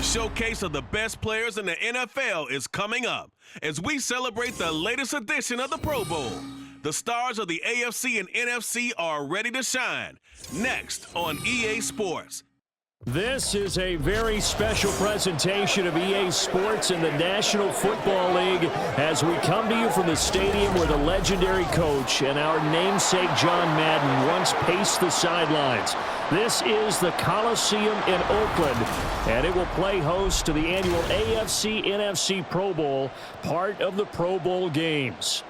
showcase of the best players in the NFL is coming up as we celebrate the latest edition of the Pro Bowl. The stars of the AFC and NFC are ready to shine. Next on EA Sports. This is a very special presentation of EA Sports in the National Football League as we come to you from the stadium where the legendary coach and our namesake John Madden once paced the sidelines. This is the Coliseum in Oakland, and it will play host to the annual AFC-NFC Pro Bowl, part of the Pro Bowl games.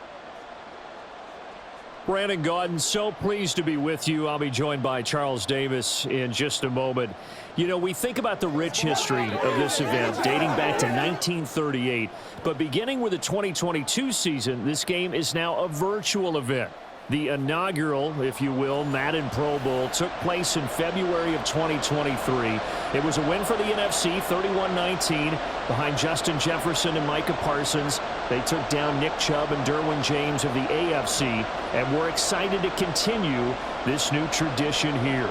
Brandon Gaudin, so pleased to be with you. I'll be joined by Charles Davis in just a moment. You know, we think about the rich history of this event dating back to 1938, but beginning with the 2022 season, this game is now a virtual event. The inaugural, if you will, Madden Pro Bowl took place in February of 2023. It was a win for the NFC, 31-19, behind Justin Jefferson and Micah Parsons. They took down Nick Chubb and Derwin James of the AFC, and we're excited to continue this new tradition here.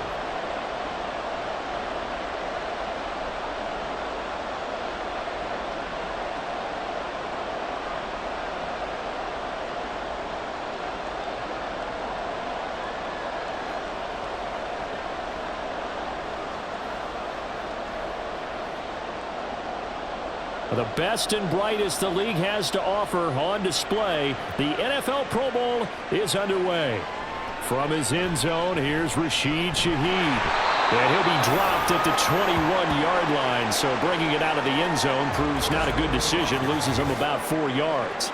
The best and brightest the league has to offer on display. The NFL Pro Bowl is underway. From his end zone, here's Rashid Shaheed. And he'll be dropped at the 21-yard line, so bringing it out of the end zone proves not a good decision, loses him about 4 yards.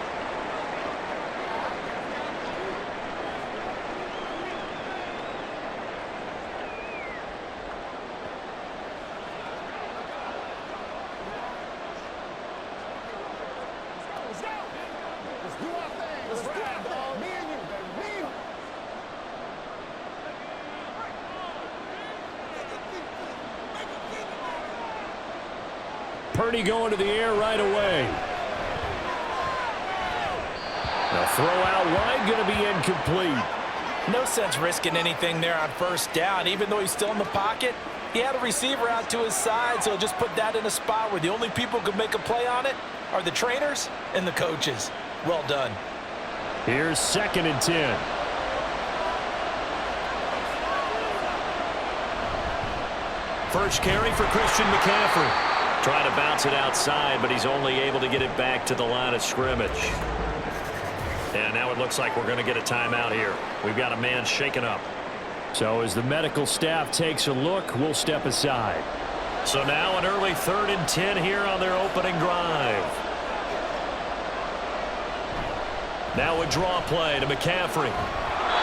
Purdy going to the air right away. The throw out wide going to be incomplete. No sense risking anything there on first down. Even though he's still in the pocket, he had a receiver out to his side, so he'll just put that in a spot where the only people who can make a play on it are the trainers and the coaches. Well done. Here's 2nd and 10. First carry for Christian McCaffrey. Trying to bounce it outside, but he's only able to get it back to the line of scrimmage. And now it looks like we're going to get a timeout here. We've got a man shaken up. So as the medical staff takes a look, we'll step aside. So now an early 3rd and 10 here on their opening drive. Now a draw play to McCaffrey.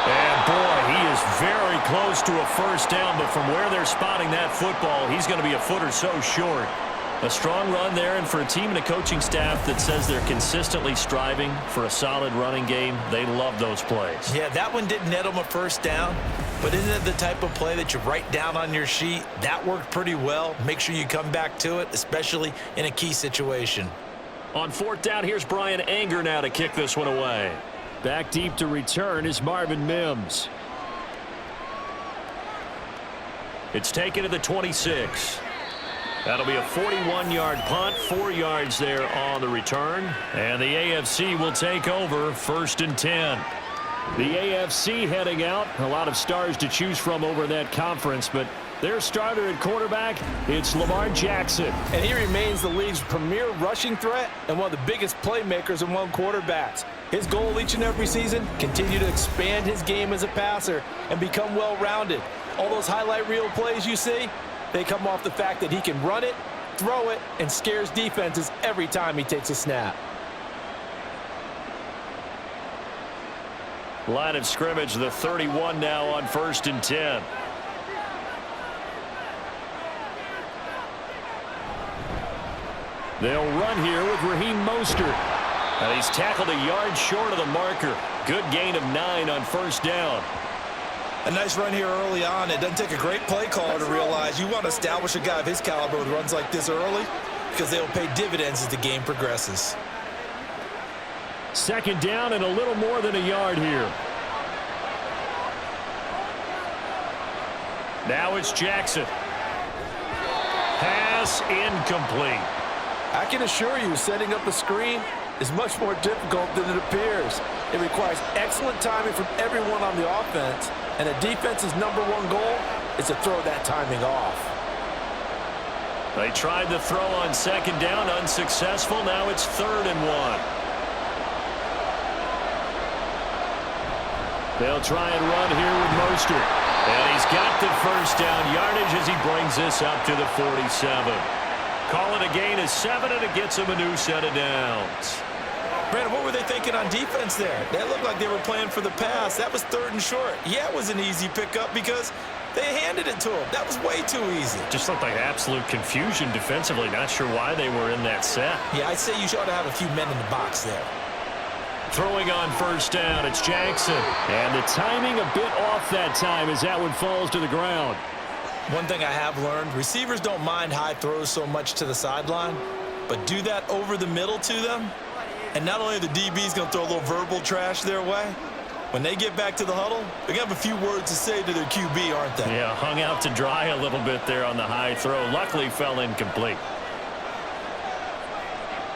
And boy, he is very close to a first down, but from where they're spotting that football, he's going to be a foot or so short. A strong run there, and for a team and a coaching staff that says they're consistently striving for a solid running game, they love those plays. Yeah, that one didn't net them a first down, but isn't it the type of play that you write down on your sheet? That worked pretty well. Make sure you come back to it, especially in a key situation. On 4th down, here's Brian Anger now to kick this one away. Back deep to return is Marvin Mims. It's taken to the 26. That'll be a 41-yard punt, 4 yards there on the return. And the AFC will take over 1st and 10. The AFC heading out. A lot of stars to choose from over that conference, but their starter at quarterback, it's Lamar Jackson. And he remains the league's premier rushing threat and one of the biggest playmakers among quarterbacks. His goal each and every season, continue to expand his game as a passer and become well-rounded. All those highlight reel plays you see, they come off the fact that he can run it, throw it, and scares defenses every time he takes a snap. Line of scrimmage, the 31 now on 1st and 10. They'll run here with Raheem Mostert. And he's tackled a yard short of the marker. Good gain of 9 on 1st down. A nice run here early on. It doesn't take a great play caller to realize you want to establish a guy of his caliber with runs like this early because they'll pay dividends as the game progresses. 2nd down and a little more than a yard here. Now it's Jackson. Has pass incomplete. I can assure you, setting up a screen is much more difficult than it appears. It requires excellent timing from everyone on the offense, and a defense's #1 goal is to throw that timing off. They tried the throw on second down, unsuccessful. Now it's 3rd and 1. They'll try and run here with Mostert. And he's got the first down yardage as he brings this up to the 47. Call it a gain of 7, and it gets him a new set of downs. Brandon, what were they thinking on defense there? They looked like they were playing for the pass. That was 3rd and short. Yeah, it was an easy pickup because they handed it to him. That was way too easy. Just looked like absolute confusion defensively. Not sure why they were in that set. Yeah, I'd say you ought to have a few men in the box there. Throwing on first down, it's Jackson. And the timing a bit off that time as that one falls to the ground. One thing I have learned, receivers don't mind high throws so much to the sideline, but do that over the middle to them, and not only are the DBs going to throw a little verbal trash their way, when they get back to the huddle, they're going to have a few words to say to their QB, aren't they? Yeah, hung out to dry a little bit there on the high throw. Luckily fell incomplete.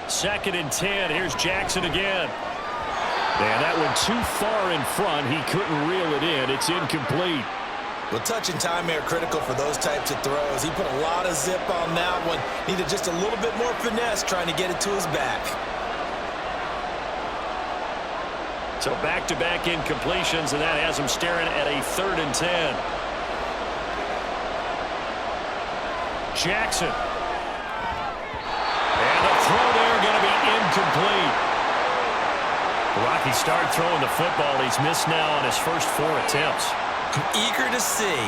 2nd and 10. Here's Jackson again. And that one too far in front. He couldn't reel it in. It's incomplete. Well, touch and timing are critical for those types of throws. He put a lot of zip on that one. Needed just a little bit more finesse trying to get it to his back. So back-to-back incompletions, and that has him staring at a 3rd and 10. Jackson. And the throw there going to be incomplete. Rocky start throwing the football. He's missed now on his first 4 attempts. I'm eager to see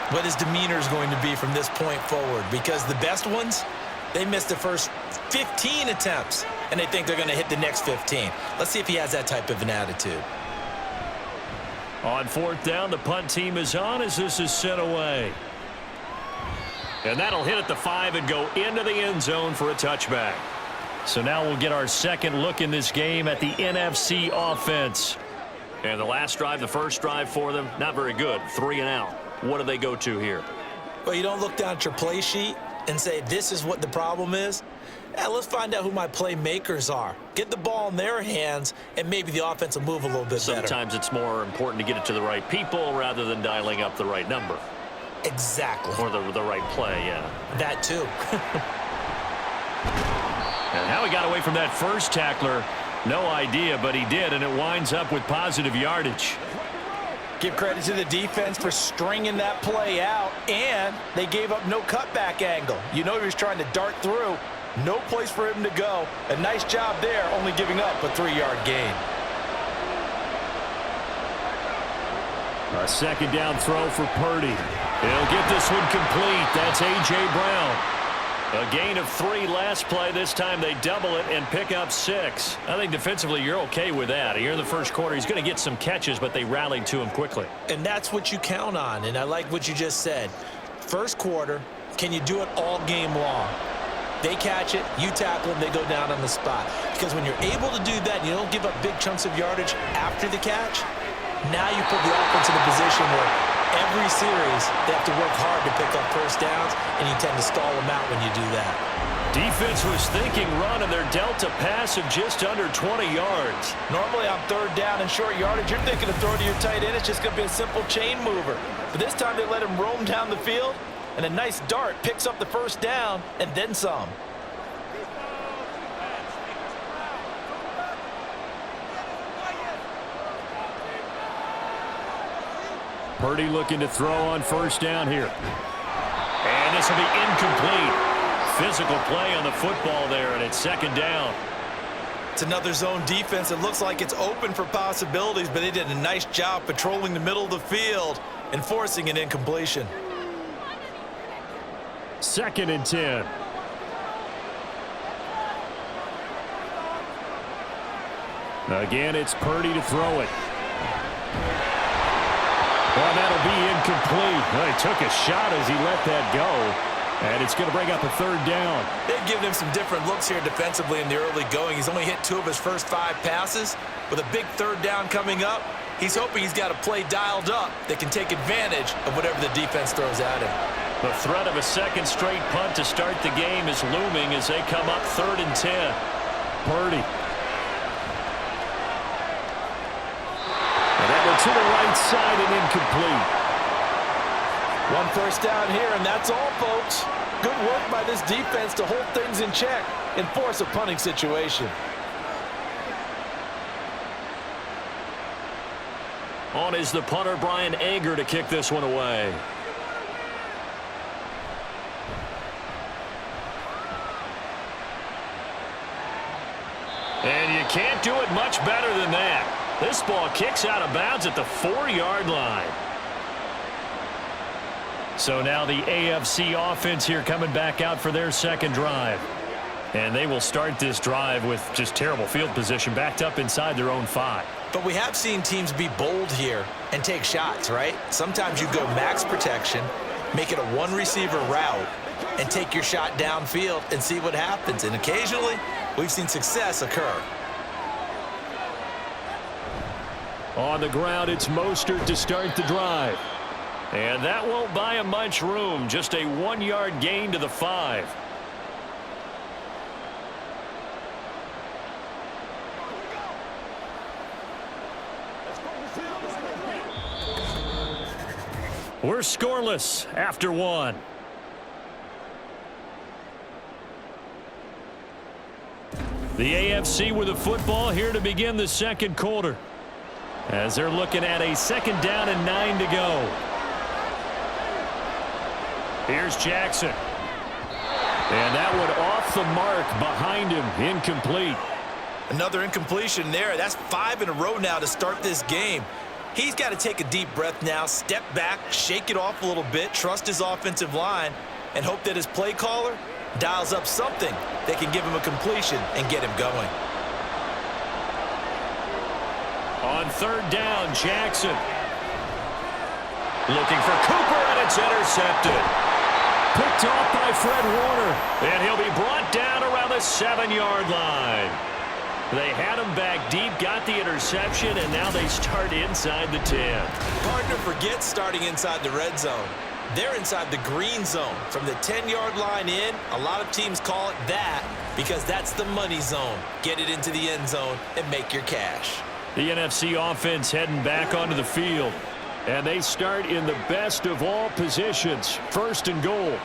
what his demeanor is going to be from this point forward, because the best ones, they missed the first 15 attempts, and they think they're going to hit the next 15. Let's see if he has that type of an attitude. On 4th down, the punt team is on as this is sent away. And that'll hit at the 5 and go into the end zone for a touchback. So now we'll get our second look in this game at the NFC offense. And the last drive, the first drive for them, not very good. 3 and out. What do they go to here? Well, you don't look down at your play sheet and say, this is what the problem is. Yeah, let's find out who my playmakers are. Get the ball in their hands, and maybe the offense will move a little bit better. Sometimes it's more important to get it to the right people rather than dialing up the right number. Exactly. Or the right play, yeah. That too. And how he got away from that first tackler, no idea, but he did, and it winds up with positive yardage. Give credit to the defense for stringing that play out, and they gave up no cutback angle. You know he was trying to dart through. No place for him to go. A nice job there, only giving up a 3-yard gain. A 2nd down throw for Purdy. He'll get this one complete. That's A.J. Brown. A gain of 3 last play. This time they double it and pick up 6. I think defensively you're okay with that. Here in the first quarter, he's going to get some catches, but they rallied to him quickly. And that's what you count on, and I like what you just said. First quarter, can you do it all game long? They catch it, you tackle them, they go down on the spot. Because when you're able to do that, you don't give up big chunks of yardage after the catch, now you put the offense in a position where every series they have to work hard to pick up first downs, and you tend to stall them out when you do that. Defense was thinking run, and they're dealt a pass of just under 20 yards. Normally on 3rd down and short yardage, you're thinking of throwing to your tight end. It's just going to be a simple chain mover. But this time they let him roam down the field, and a nice dart picks up the first down and then some. Purdy looking to throw on first down here. And this will be incomplete. Physical play on the football there, and it's 2nd down. It's another zone defense. It looks like it's open for possibilities, but they did a nice job patrolling the middle of the field and forcing an incompletion. 2nd and 10. Again, it's Purdy to throw it. Well, that'll be incomplete. Well, he took a shot as he let that go. And it's going to bring up a 3rd down. They've given him some different looks here defensively in the early going. He's only hit 2 of his first 5 passes. With a big 3rd down coming up, he's hoping he's got a play dialed up that can take advantage of whatever the defense throws at him. The threat of a second straight punt to start the game is looming as they come up 3rd and 10. Purdy. And that one to the right side and incomplete. 1 first down here, and that's all, folks. Good work by this defense to hold things in check and force a punting situation. On is the punter, Brian Ager, to kick this one away. And you can't do it much better than that. This ball kicks out of bounds at the 4-yard line. So now the AFC offense here coming back out for their second drive. And they will start this drive with just terrible field position, backed up inside their own 5. But we have seen teams be bold here and take shots, right? Sometimes you go max protection, make it a one-receiver route, and take your shot downfield and see what happens. And occasionally, we've seen success occur. On the ground, it's Mostert to start the drive. And that won't buy him much room. Just a 1-yard gain to the 5. We're scoreless after 1. The AFC with the football here to begin the second quarter, as they're looking at a 2nd down and 9 to go. Here's Jackson. And that one off the mark behind him, incomplete. Another incompletion there. That's 5 in a row now to start this game. He's got to take a deep breath now, step back, shake it off a little bit, trust his offensive line, and hope that his play caller dials up something that can give him a completion and get him going. On 3rd down, Jackson. Looking for Cooper, and it's intercepted. Picked off by Fred Warner, and he'll be brought down around the 7-yard line. They had him back deep, got the interception, and now they start inside the 10. Partner, forget starting inside the red zone. They're inside the green zone. From the 10-yard line in, a lot of teams call it that because that's the money zone. Get it into the end zone and make your cash. The NFC offense heading back onto the field, and they start in the best of all positions, 1st and goal.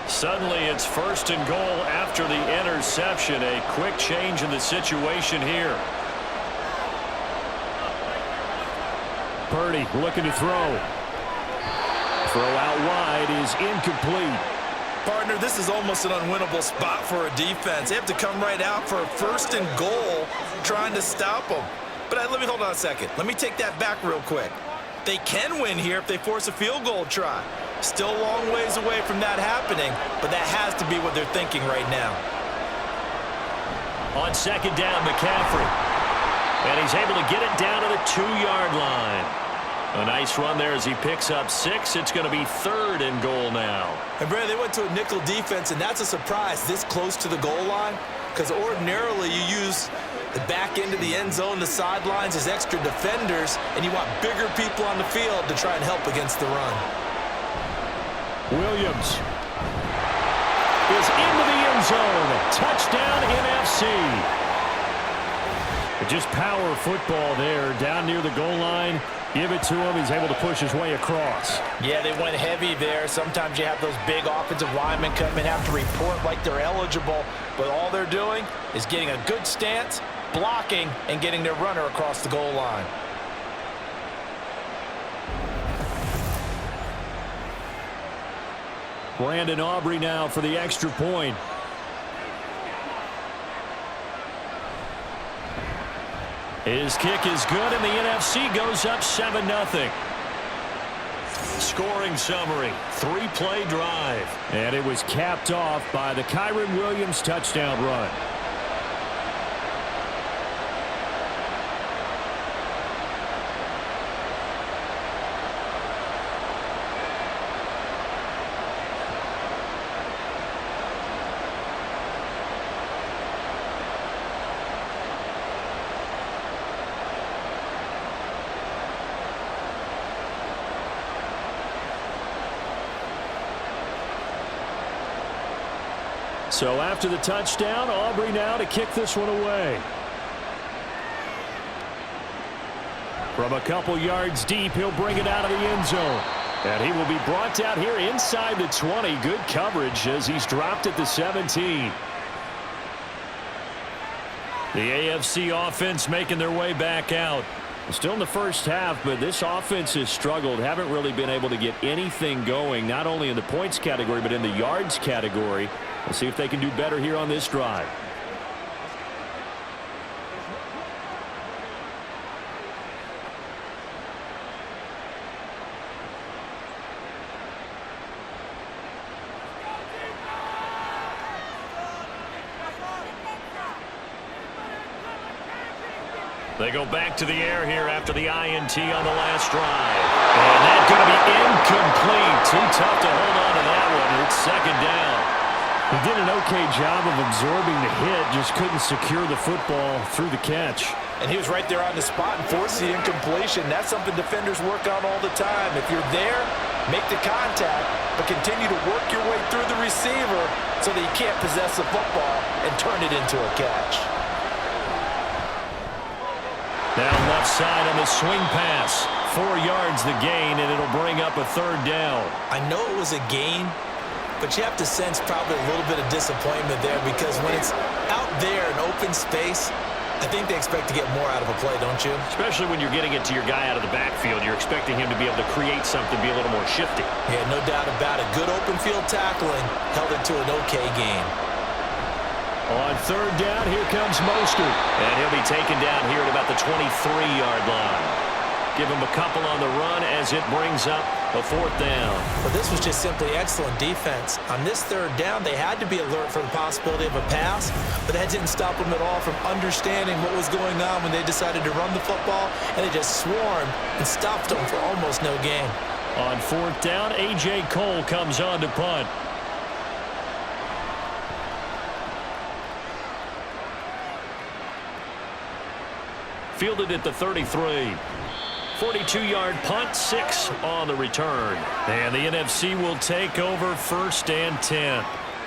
Suddenly it's 1st and goal after the interception. A quick change in the situation here. Purdy looking to throw. Throw out wide is incomplete. Partner, this is almost an unwinnable spot for a defense. They have to come right out for a 1st and goal trying to stop them. But let me hold on a second. Let me take that back real quick. They can win here if they force a field goal try. Still a long ways away from that happening, but that has to be what they're thinking right now. On 2nd down, McCaffrey. And he's able to get it down to the 2-yard line. A nice run there as he picks up 6. It's going to be 3rd and goal now. And Brad, they went to a nickel defense, and that's a surprise this close to the goal line, because ordinarily you use the back end of the end zone, the sidelines as extra defenders, and you want bigger people on the field to try and help against the run. Williams is into the end zone. Touchdown, NFC. Just power football there down near the goal line. Give it to him. He's able to push his way across. Yeah, they went heavy there. Sometimes you have those big offensive linemen come and have to report like they're eligible, but all they're doing is getting a good stance, blocking, and getting their runner across the goal line. Brandon Aubrey now for the extra point. His kick is good, and the NFC goes up 7-0. Scoring summary, 3-play drive. And it was capped off by the Kyren Williams touchdown run. So after the touchdown, Aubrey now to kick this one away. From a couple yards deep, he'll bring it out of the end zone. And he will be brought down here inside the 20. Good coverage as he's dropped at the 17. The AFC offense making their way back out. Still in the first half, but this offense has struggled. Haven't really been able to get anything going, not only in the points category, but in the yards category. We'll see if they can do better here on this drive. They go back to the air here after the INT on the last drive. And that's going to be incomplete. Too tough to hold on to that one. It's second down. He did an okay job of absorbing the hit, just couldn't secure the football through the catch. And he was right there on the spot and forced the incompletion. That's something defenders work on all the time. If you're there, make the contact, but continue to work your way through the receiver so that you can't possess the football and turn it into a catch. Down left side on the swing pass. 4 yards the gain, and it'll bring up a third down. I know it was a gain, but you have to sense probably a little bit of disappointment there because when it's out there in open space, I think they expect to get more out of a play, don't you? Especially when you're getting it to your guy out of the backfield. You're expecting him to be able to create something, be a little more shifty. Yeah, no doubt about it. Good open field tackling held it to an okay gain. On third down, here comes Mostert. And he'll be taken down here at about the 23-yard line. Give him a couple on the run as it brings up a fourth down. But this was just simply excellent defense. On this third down, they had to be alert for the possibility of a pass, but that didn't stop them at all from understanding what was going on when they decided to run the football, and they just swarmed and stopped them for almost no gain. On fourth down, A.J. Cole comes on to punt. Fielded at the 33. 42-yard punt, 6 on the return. And the NFC will take over first and 10.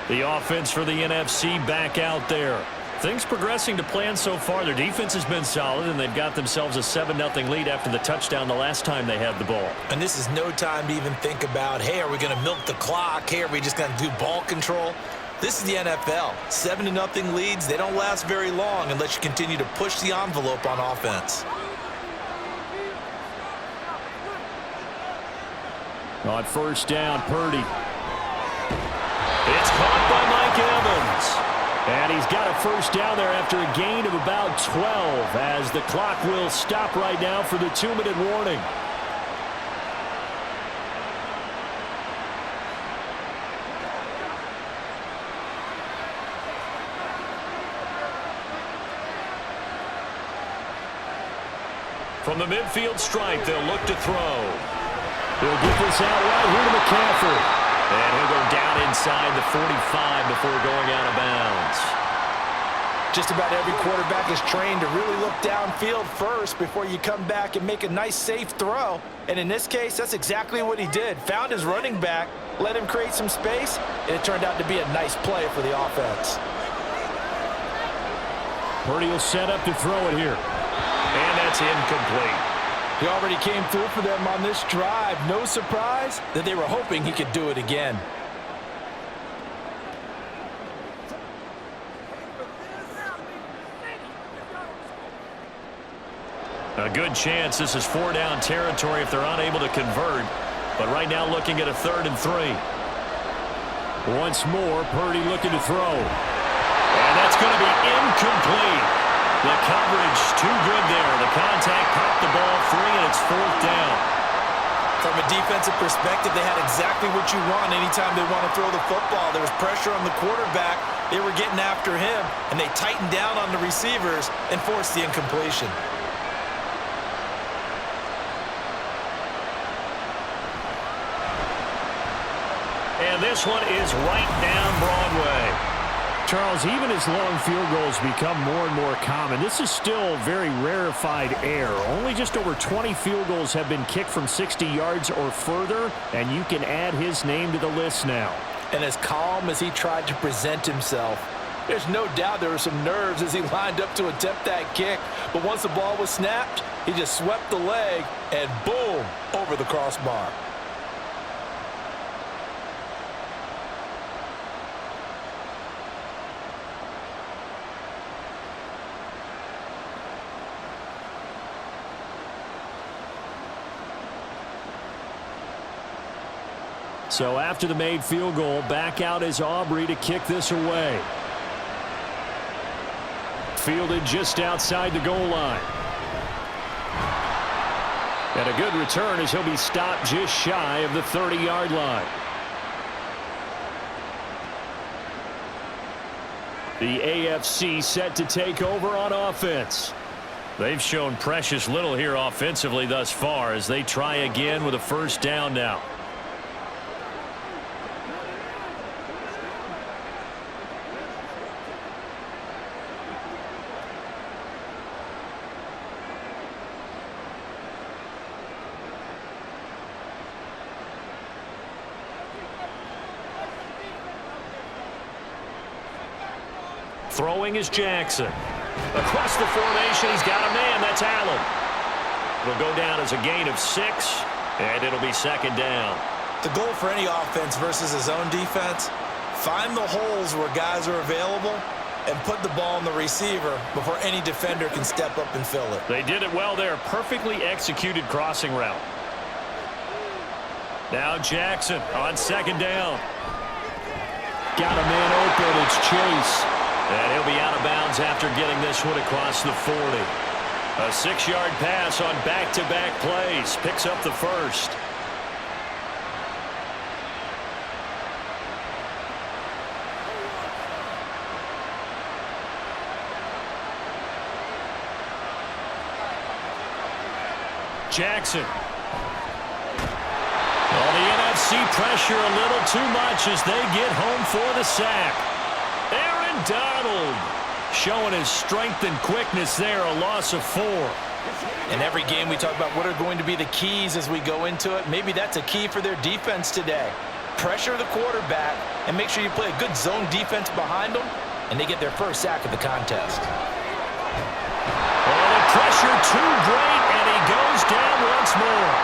The offense for the NFC back out there. Things progressing to plan so far. Their defense has been solid, and they've got themselves a 7-0 lead after the touchdown the last time they had the ball. And this is no time to even think about, hey, are we going to milk the clock? Hey, are we just going to do ball control? This is the NFL. 7-0 leads, they don't last very long unless you continue to push the envelope on offense. On first down, Purdy. It's caught by Mike Evans. And he's got a first down there after a gain of about 12 as the clock will stop right now for the 2-minute warning. From the midfield stripe, they'll look to throw. He'll get this out right here to McCaffrey. And he'll go down inside the 45 before going out of bounds. Just about every quarterback is trained to really look downfield first before you come back and make a nice, safe throw. And in this case, that's exactly what he did. Found his running back, let him create some space, and it turned out to be a nice play for the offense. Purdy will set up to throw it here. And that's incomplete. He already came through for them on this drive. No surprise that they were hoping he could do it again. A good chance this is 4-down territory if they're unable to convert. But right now looking at a 3rd and 3. Once more, Purdy looking to throw. And that's going to be incomplete. The coverage too good there. The contact popped the ball free, and it's 4th down. From a defensive perspective, they had exactly what you want anytime they want to throw the football. There was pressure on the quarterback. They were getting after him, and they tightened down on the receivers and forced the incompletion. And this one is right down Broadway. Charles, even as long field goals become more and more common, this is still very rarefied air. Only just over 20 field goals have been kicked from 60 yards or further, and you can add his name to the list now. and as calm as he tried to present himself. There's no doubt there were some nerves as he lined up to attempt that kick, but once the ball was snapped, he just swept the leg and boom, over the crossbar. So after the made field goal, back out is Aubrey to kick this away. Fielded just outside the goal line. And a good return as he'll be stopped just shy of the 30-yard line. The AFC set to take over on offense. They've shown precious little here offensively thus far as they try again with a first down now. Throwing is Jackson. Across the formation, he's got a man. That's Allen. It'll go down as a gain of 6, and it'll be second down. The goal for any offense versus his own defense, find the holes where guys are available and put the ball on the receiver before any defender can step up and fill it. They did it well there. Perfectly executed crossing route. Now Jackson on second down. Got a man open. It's Chase. And he'll be out of bounds after getting this one across the 40. A 6-yard pass on back-to-back plays. Picks up the first. Jackson. Well, the NFC pressure a little too much as they get home for the sack. Donald showing his strength and quickness there, a loss of 4. In every game we talk about what are going to be the keys as we go into it. Maybe that's a key for their defense today. Pressure the quarterback and make sure you play a good zone defense behind them, and they get their first sack of the contest. Oh, the pressure too great, and he goes down once more.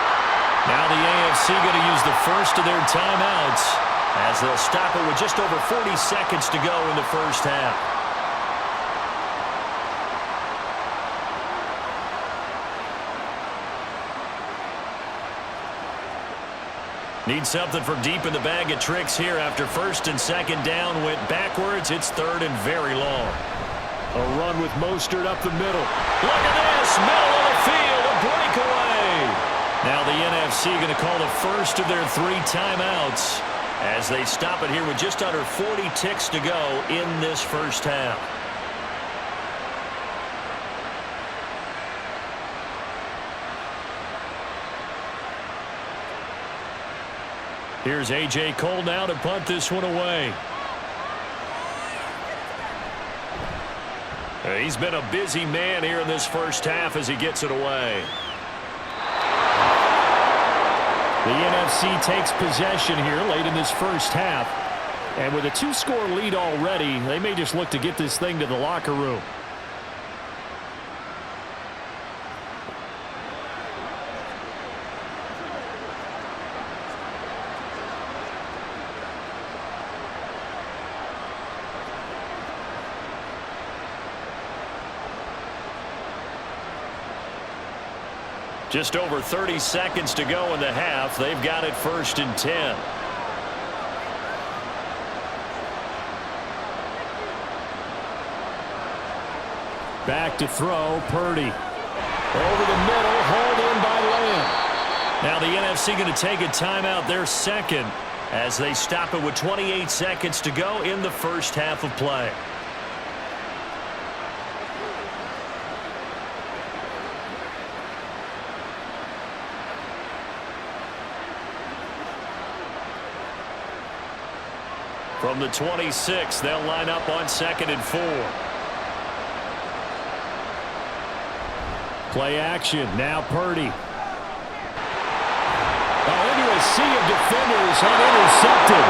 Now the AFC going to use the first of their timeouts, as they'll stop it with just over 40 seconds to go in the first half. Need something from deep in the bag of tricks here after first and second down went backwards. It's third and very long. A run with Mostert up the middle. Look at this, middle of the field, a breakaway. Now the NFC going to call the first of their 3 timeouts, as they stop it here with just under 40 ticks to go in this first half. Here's A.J. Cole now to punt this one away. He's been a busy man here in this first half as he gets it away. The NFC takes possession here late in this first half. And with a 2-score lead already, they may just look to get this thing to the locker room. Just over 30 seconds to go in the half. They've got it first and 10. Back to throw, Purdy. Over the middle, hauled in by Lamb. Now the NFC going to take a timeout, their second, as they stop it with 28 seconds to go in the first half of play. From the 26, they'll line up on 2nd and 4. Play action, now Purdy. Into a sea of defenders and intercepted.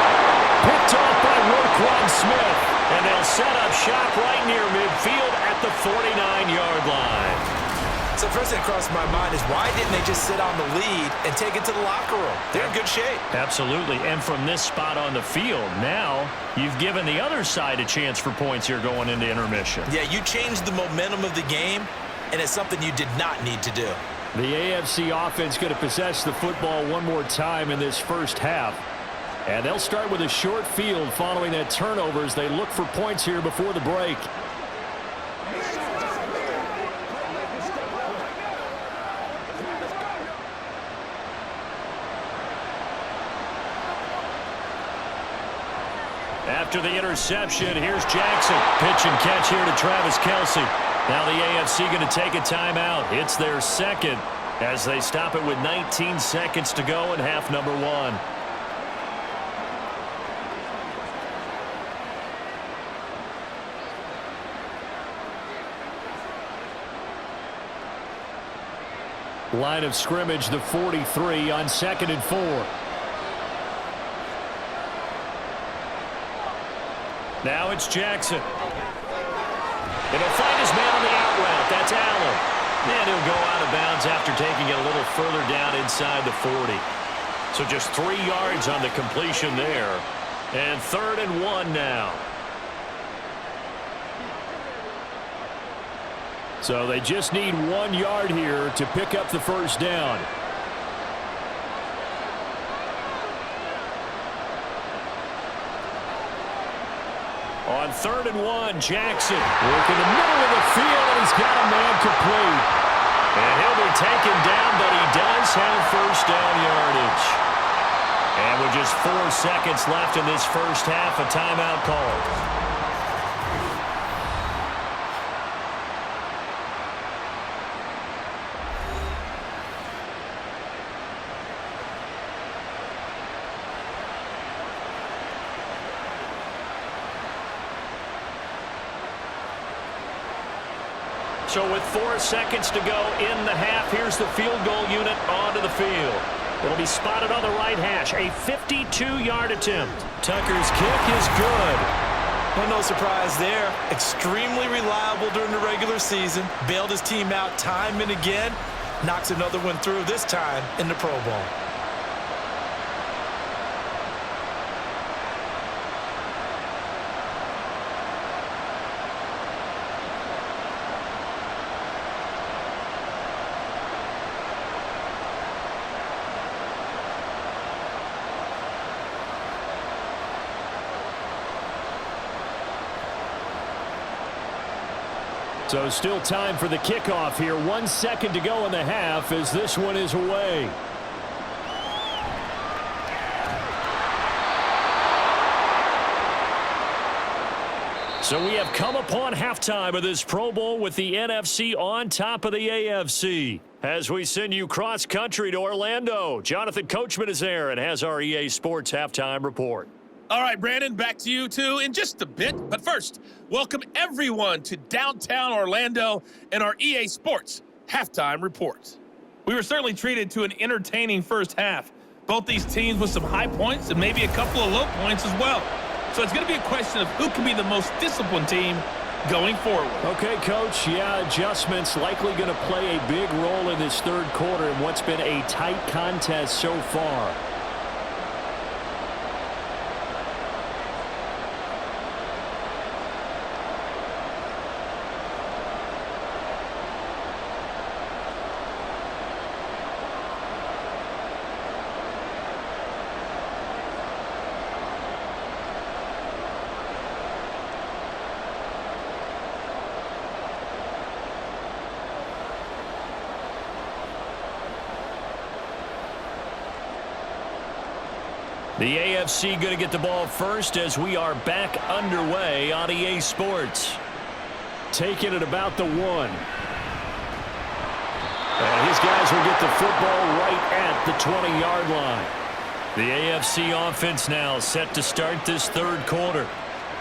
Picked off by Roquan Smith. And they'll set up shop right near midfield at the 49-yard line. So first thing that crossed my mind is why didn't they just sit on the lead and take it to the locker room? They're in good shape. Absolutely. And from this spot on the field, now you've given the other side a chance for points here going into intermission. Yeah, you changed the momentum of the game, and it's something you did not need to do. The AFC offense going to possess the football one more time in this first half. And they'll start with a short field following that turnover as they look for points here before the break. After the interception, here's Jackson. Pitch and catch here to Travis Kelce. Now the AFC going to take a timeout. It's their second as they stop it with 19 seconds to go in half number one. Line of scrimmage, the 43 on 2nd and 4. Now it's Jackson. And he'll find his man on the out route. That's Allen. And he'll go out of bounds after taking it a little further down inside the 40. So just 3 yards on the completion there. And 3rd and 1 now. So they just need 1 yard here to pick up the first down. On 3rd and 1, Jackson working the middle of the field, and he's got a man complete. And he'll be taken down, but he does have first down yardage. And with just 4 seconds left in this first half, a timeout called. So with 4 seconds to go in the half, here's the field goal unit onto the field. It'll be spotted on the right hash. A 52-yard attempt. Tucker's kick is good. Well, no surprise there. Extremely reliable during the regular season. Bailed his team out time and again. Knocks another one through, this time in the Pro Bowl. So still time for the kickoff here. 1 second to go in the half as this one is away. So we have come upon halftime of this Pro Bowl with the NFC on top of the AFC. As we send you cross-country to Orlando, Jonathan Coachman is there and has our EA Sports halftime report. All right, Brandon, back to you, too, in just a bit. But first, welcome everyone to downtown Orlando and our EA Sports halftime report. We were certainly treated to an entertaining first half. Both these teams with some high points and maybe a couple of low points as well. So it's going to be a question of who can be the most disciplined team going forward. Okay, Coach. Yeah, adjustments likely going to play a big role in this third quarter in what's been a tight contest so far. The AFC going to get the ball first as we are back underway on EA Sports. Taking it about the 1. And his guys will get the football right at the 20-yard line. The AFC offense now set to start this third quarter.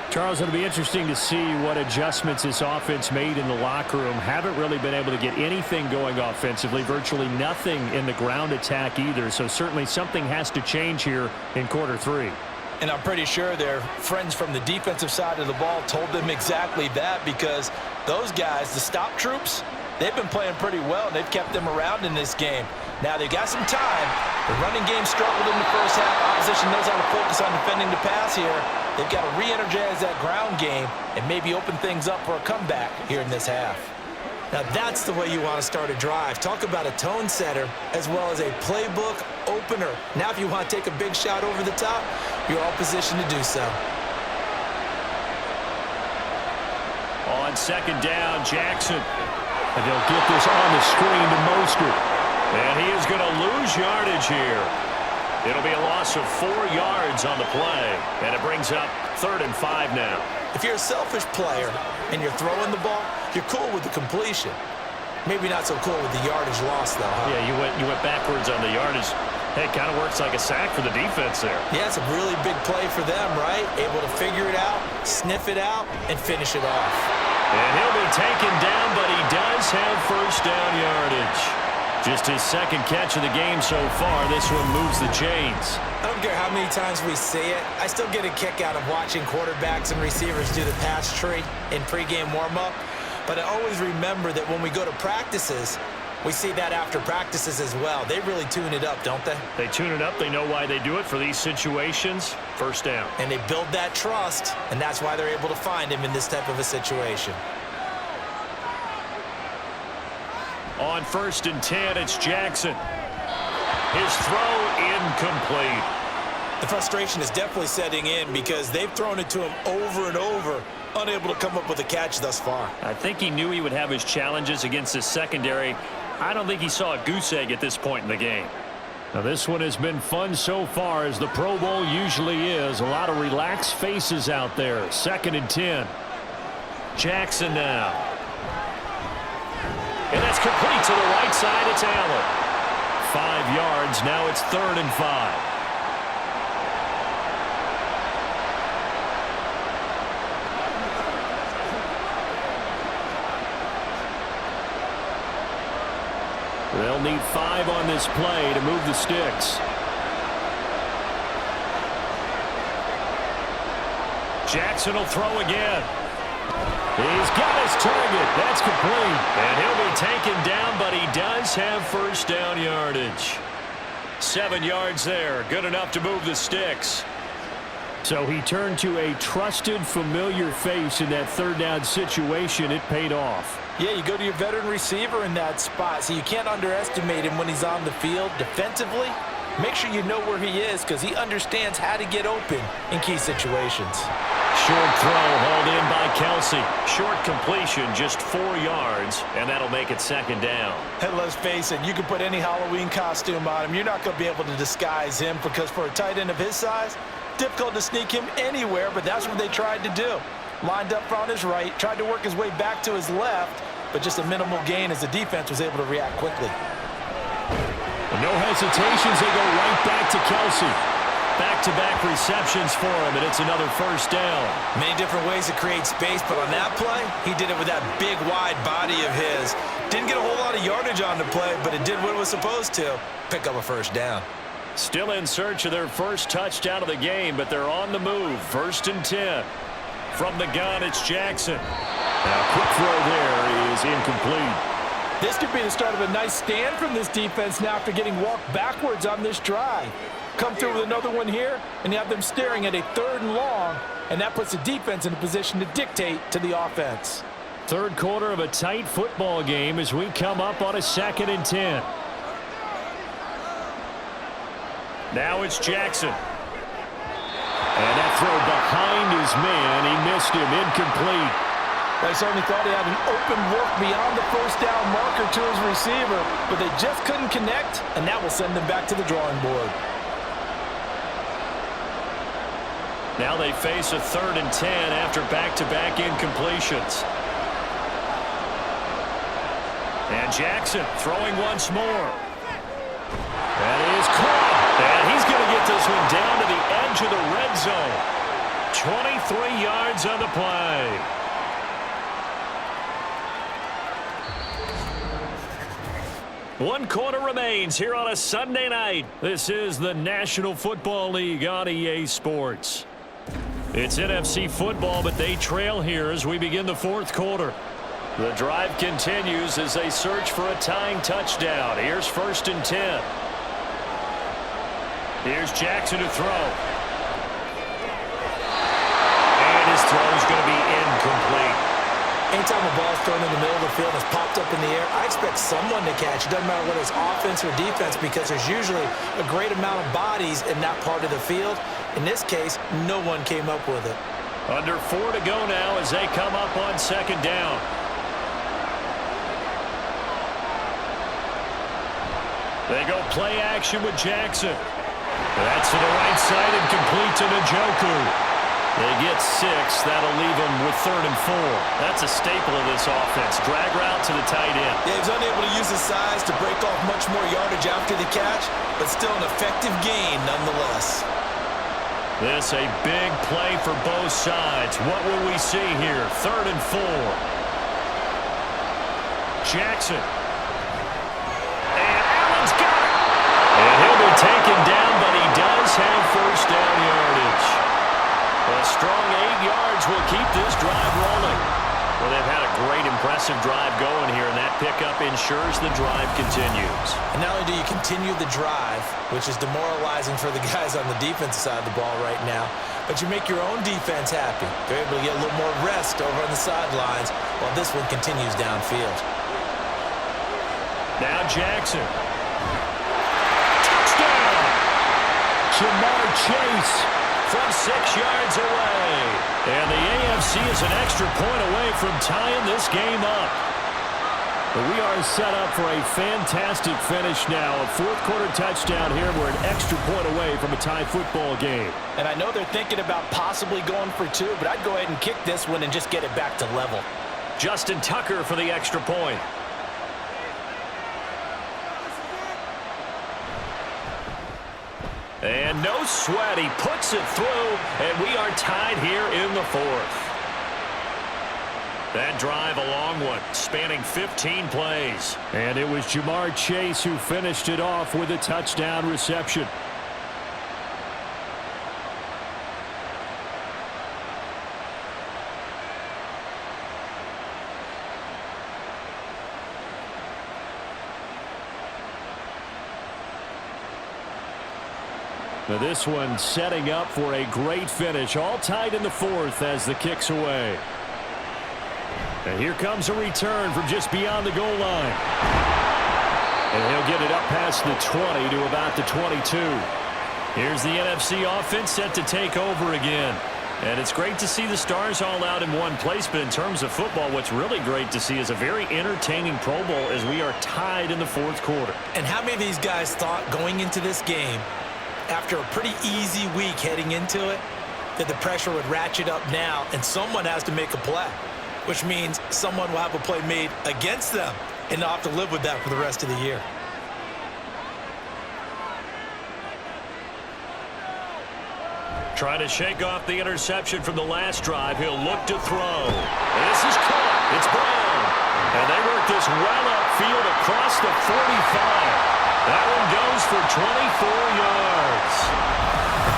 Charles, it'll be interesting to see what adjustments this offense made in the locker room. Haven't really been able to get anything going offensively, virtually nothing in the ground attack either. So certainly something has to change here in quarter 3. And I'm pretty sure their friends from the defensive side of the ball told them exactly that, because those guys, the stop troops, they've been playing pretty well, and they've kept them around in this game. Now, they've got some time. The running game struggled in the first half. Opposition knows how to focus on defending the pass here. They've got to re-energize that ground game and maybe open things up for a comeback here in this half. Now, that's the way you want to start a drive. Talk about a tone setter as well as a playbook opener. Now, if you want to take a big shot over the top, you're all positioned to do so. On second down, Jackson. And they'll get this on the screen to Mostert. And he is going to lose yardage here. It'll be a loss of 4 yards on the play. And it brings up 3rd and 5 now. If you're a selfish player and you're throwing the ball, you're cool with the completion. Maybe not so cool with the yardage loss, though, huh? Yeah, you went backwards on the yardage. Hey, it kind of works like a sack for the defense there. Yeah, it's a really big play for them, right? Able to figure it out, sniff it out, and finish it off. And he'll be taken down, but he does have first down yardage. Just his second catch of the game so far. This one moves the chains. I don't care how many times we see it. I still get a kick out of watching quarterbacks and receivers do the pass tree in pregame warm-up. But I always remember that when we go to practices, we see that after practices as well. They really tune it up, don't they? They tune it up. They know why they do it for these situations. First down. And they build that trust, and that's why they're able to find him in this type of a situation. On 1st and 10, it's Jackson. His throw incomplete. The frustration is definitely setting in because they've thrown it to him over and over, unable to come up with a catch thus far. I think he knew he would have his challenges against his secondary. I don't think he saw a goose egg at this point in the game. Now, this one has been fun so far, as the Pro Bowl usually is. A lot of relaxed faces out there. 2nd and 10. Jackson now. And that's complete to the right side. It's Allen. 5 yards. Now it's 3rd and 5. They'll need 5 on this play to move the sticks. Jackson will throw again. He's got his target. That's complete. And he'll be taken down, but he does have first down yardage. 7 yards there. Good enough to move the sticks. So he turned to a trusted, familiar face in that 3rd down situation. It paid off. Yeah, you go to your veteran receiver in that spot, so you can't underestimate him when he's on the field defensively. Make sure you know where he is, because he understands how to get open in key situations. Short throw hauled in by Kelsey. Short completion, just 4 yards, and that'll make it 2nd down. And let's face it, you can put any Halloween costume on him. You're not going to be able to disguise him, because for a tight end of his size, difficult to sneak him anywhere, but that's what they tried to do. Lined up on his right, tried to work his way back to his left, but just a minimal gain as the defense was able to react quickly. No hesitations, they go right back to Kelsey. Back-to-back receptions for him, and it's another first down. Many different ways to create space, but on that play, he did it with that big, wide body of his. Didn't get a whole lot of yardage on the play, but it did what it was supposed to, pick up a first down. Still in search of their first touchdown of the game, but they're on the move. 1st and 10. From the gun, it's Jackson. Now, quick throw there is incomplete. This could be the start of a nice stand from this defense now after getting walked backwards on this drive. Come through with another one here, and you have them staring at a 3rd and long, and that puts the defense in a position to dictate to the offense. 3rd quarter of a tight football game as we come up on a 2nd and 10. Now it's Jackson. And that throw behind his man. He missed him. Incomplete. They certainly thought he had an open look beyond the first down marker to his receiver, but they just couldn't connect, and that will send them back to the drawing board. Now they face a 3rd and 10 after back-to-back incompletions. And Jackson throwing once more. That is caught. And he's going to get this one down to the edge of the red zone. 23 yards on the play. 1 quarter remains here on a Sunday night. This is the National Football League on EA Sports. It's NFC football, but they trail here as we begin the 4th quarter. The drive continues as they search for a tying touchdown. Here's 1st and 10. Here's Jackson to throw. And his throw is going to be incomplete. Anytime a ball's thrown in the middle of the field and it's popped up in the air, I expect someone to catch. It doesn't matter whether it's offense or defense because there's usually a great amount of bodies in that part of the field. In this case, no one came up with it. Under 4 to go now as they come up on 2nd down. They go play action with Jackson. That's to the right side and complete to Njoku. They get 6. That'll leave them with 3rd and 4. That's a staple of this offense. Drag route to the tight end. Yeah, he's unable to use his size to break off much more yardage after the catch, but still an effective gain nonetheless. This a big play for both sides. What will we see here? 3rd and 4. Jackson. And Allen's got it. And he'll be taken down, but he does have 1st down yardage. A strong 8 yards will keep this drive rolling. Well, they've had a great, impressive drive going here, and that pickup ensures the drive continues. And not only do you continue the drive, which is demoralizing for the guys on the defensive side of the ball right now, but you make your own defense happy. They're able to get a little more rest over on the sidelines while this one continues downfield. Now Jackson. Touchdown! Jamar Chase from 6 yards away. And the AFC is an extra point away from tying this game up. But we are set up for a fantastic finish now. A 4th quarter touchdown here. We're an extra point away from a tie football game. And I know they're thinking about possibly going for 2, but I'd go ahead and kick this one and just get it back to level. Justin Tucker for the extra point. And no sweat, he puts it through, and we are tied here in the 4th. That drive a long one, spanning 15 plays. And it was Jamar Chase who finished it off with a touchdown reception. Now this one setting up for a great finish. All tied in the 4th as the kick's away. And here comes a return from just beyond the goal line. And he'll get it up past the 20 to about the 22. Here's the NFC offense set to take over again. And it's great to see the stars all out in one place, but in terms of football, what's really great to see is a very entertaining Pro Bowl as we are tied in the 4th quarter. And how many of these guys thought going into this game, after a pretty easy week heading into it, that the pressure would ratchet up now and someone has to make a play, which means someone will have a play made against them and they'll have to live with that for the rest of the year. Trying to shake off the interception from the last drive. He'll look to throw. This is caught. It's Brown. And they work this well upfield across the 45. That one goes for 24 yards.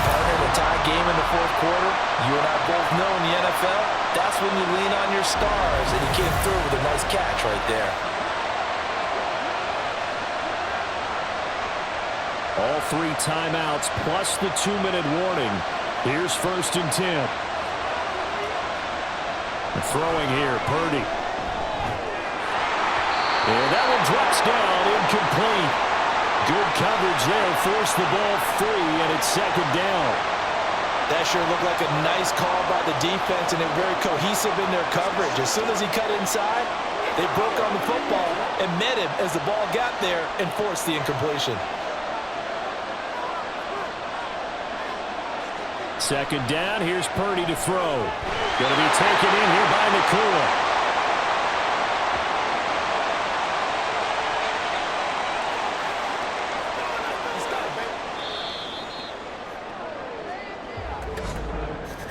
Partner, the tie game in the 4th quarter, you and I both know in the NFL, that's when you lean on your stars, and he came through with a nice catch right there. All 3 timeouts plus the 2-minute warning. Here's 1st and 10. And throwing here, Purdy. And that one drops down, incomplete. Good coverage there, forced the ball free, and it's 2nd down. That sure looked like a nice call by the defense, and they're very cohesive in their coverage. As soon as he cut inside, they broke on the football and met him as the ball got there and forced the incompletion. 2nd down, here's Purdy to throw. Going to be taken in here by Nakua.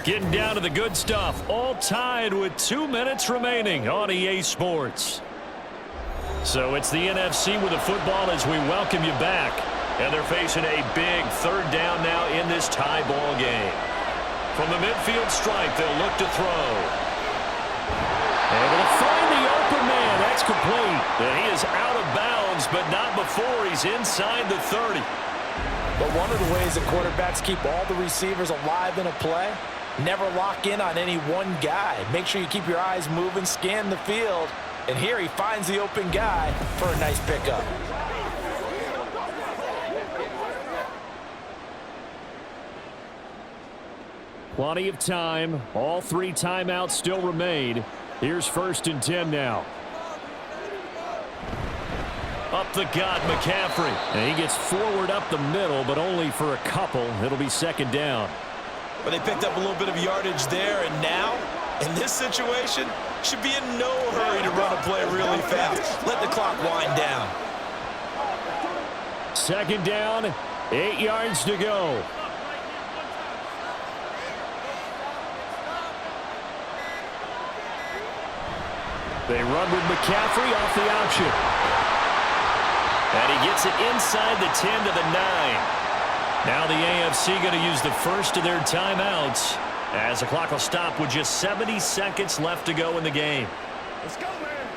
Getting down to the good stuff. All tied with 2 minutes remaining on EA Sports. So it's the NFC with the football as we welcome you back. And they're facing a big third down now in this tie ball game. From the midfield stripe, they'll look to throw. Able to find the open man. That's complete. And he is out of bounds, but not before he's inside the 30. But one of the ways that quarterbacks keep all the receivers alive in a play, never lock in on any one guy. Make sure you keep your eyes moving, scan the field. And here he finds the open guy for a nice pickup. Plenty of time. All 3 timeouts still remain. Here's 1st and 10 now. Up the gut, McCaffrey. And he gets forward up the middle, but only for a couple. It'll be 2nd down. But they picked up a little bit of yardage there, and now, in this situation, should be in no hurry to run a play really fast. Let the clock wind down. 2nd down, 8 yards to go. They run with McCaffrey off the option. And he gets it inside the 10 to the 9. Now the AFC going to use the first of their timeouts as the clock will stop with just 70 seconds left to go in the game. Let's go, man.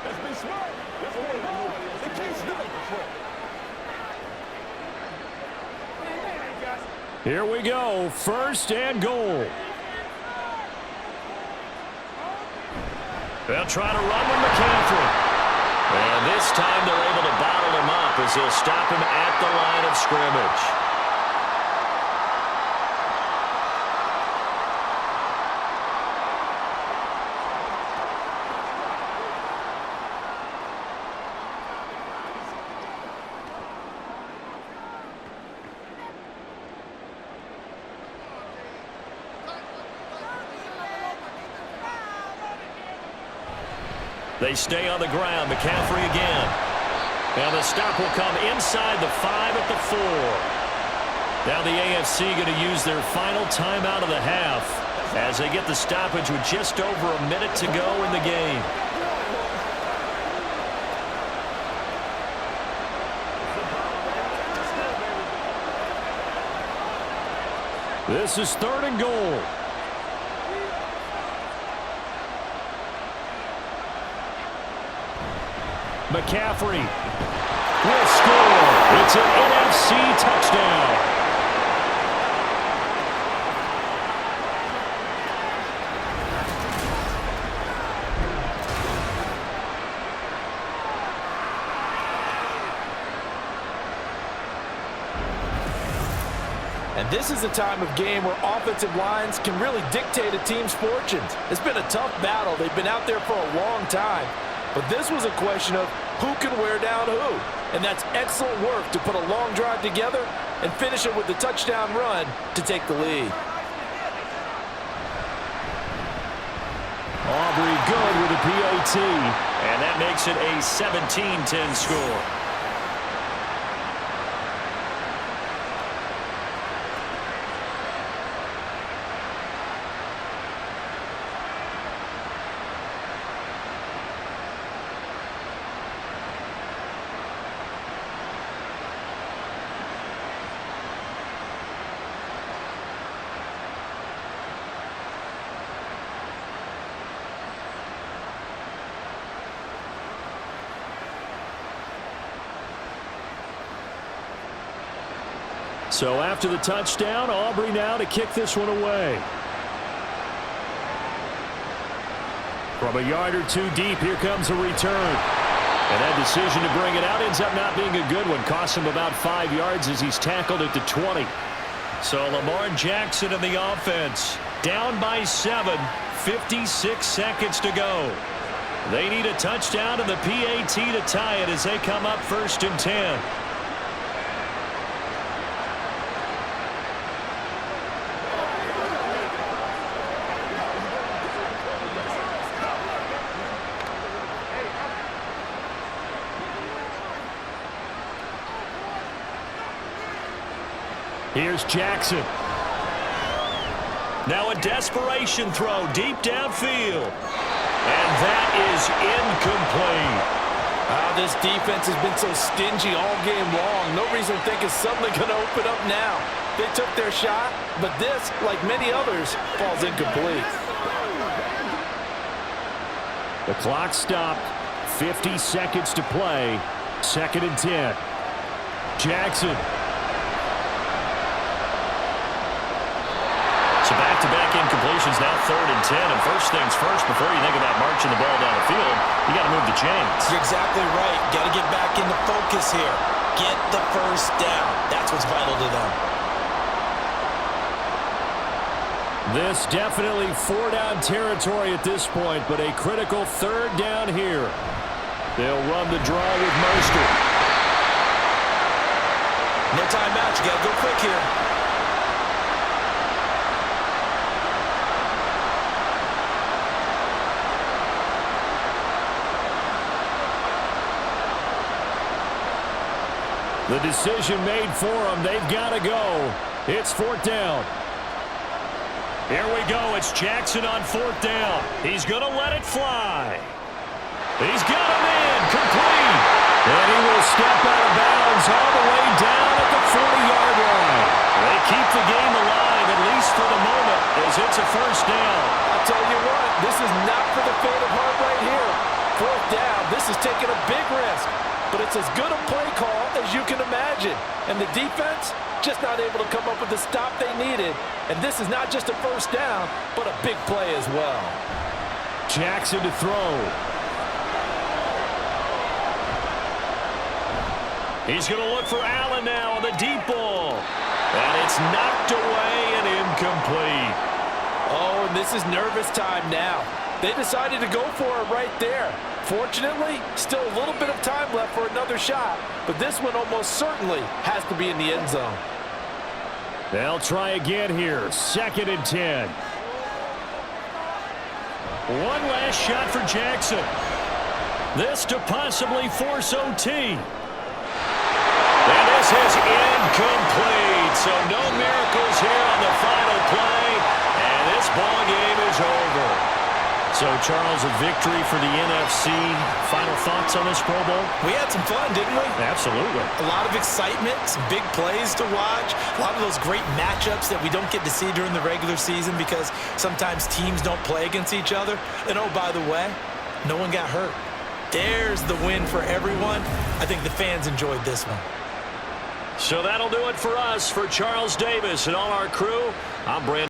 Let's be smart. Let's play the ball. They can't stop us. Here we go. 1st and goal. They'll try to run with McCaffrey. And this time they're able to bottle him up as they'll stop him at the line of scrimmage. They stay on the ground. McCaffrey again. Now the stop will come inside the 5 at the 4. Now the AFC going to use their final timeout of the half as they get the stoppage with just over a minute to go in the game. This is 3rd and goal. McCaffrey will score. It's an NFC touchdown. And this is a time of game where offensive lines can really dictate a team's fortunes. It's been a tough battle. They've been out there for a long time. But this was a question of who can wear down who. And that's excellent work to put a long drive together and finish it with the touchdown run to take the lead. Aubrey good with a PAT. And that makes it a 17-10 score. So after the touchdown, Aubrey now to kick this one away. From a yard or two deep, here comes a return. And that decision to bring it out ends up not being a good one. Costs him about 5 yards as he's tackled at the 20. So Lamar Jackson in the offense. Down by 7, 56 seconds to go. They need a touchdown and the PAT to tie it as they come up 1st and 10. Here's Jackson. Now a desperation throw deep downfield. And that is incomplete. This defense has been so stingy all game long. No reason to think it's suddenly going to open up now. They took their shot, but this, like many others, falls incomplete. The clock stopped. 50 seconds to play. 2nd and 10. Jackson. So back-to-back incompletions, now 3rd and 10. And first things first, before you think about marching the ball down the field, you got to move the chains. You're exactly right. Got to get back into focus here. Get the first down. That's what's vital to them. This definitely 4-down territory at this point, but a critical 3rd down here. They'll run the draw with Mostert. No timeout. You got to go quick here. The decision made for them. They've got to go. It's 4th down. Here we go. It's Jackson on 4th down. He's going to let it fly. He's got him in. Complete. And he will step out of bounds all the way down at the 40-yard line. They keep the game alive, at least for the moment, as it's a 1st down. I'll tell you what, this is not for the faint of heart right here. 4th down. This is taking a big risk. But it's as good a play call as you can imagine. And the defense just not able to come up with the stop they needed. And this is not just a 1st down, but a big play as well. Jackson to throw. He's going to look for Allen now on the deep ball. And it's knocked away and incomplete. Oh, and this is nervous time now. They decided to go for it right there. Fortunately, still a little bit of time left for another shot, but this one almost certainly has to be in the end zone. They'll try again here. 2nd and 10. One last shot for Jackson. This to possibly force OT. And this is incomplete. So no miracles here on the final play, and this ball game is over. So, Charles, a victory for the NFC. Final thoughts on this Pro Bowl? We had some fun, didn't we? Absolutely. A lot of excitement, some big plays to watch, a lot of those great matchups that we don't get to see during the regular season because sometimes teams don't play against each other. And, oh, by the way, no one got hurt. There's the win for everyone. I think the fans enjoyed this one. So that'll do it for us. For Charles Davis and all our crew, I'm Brandon.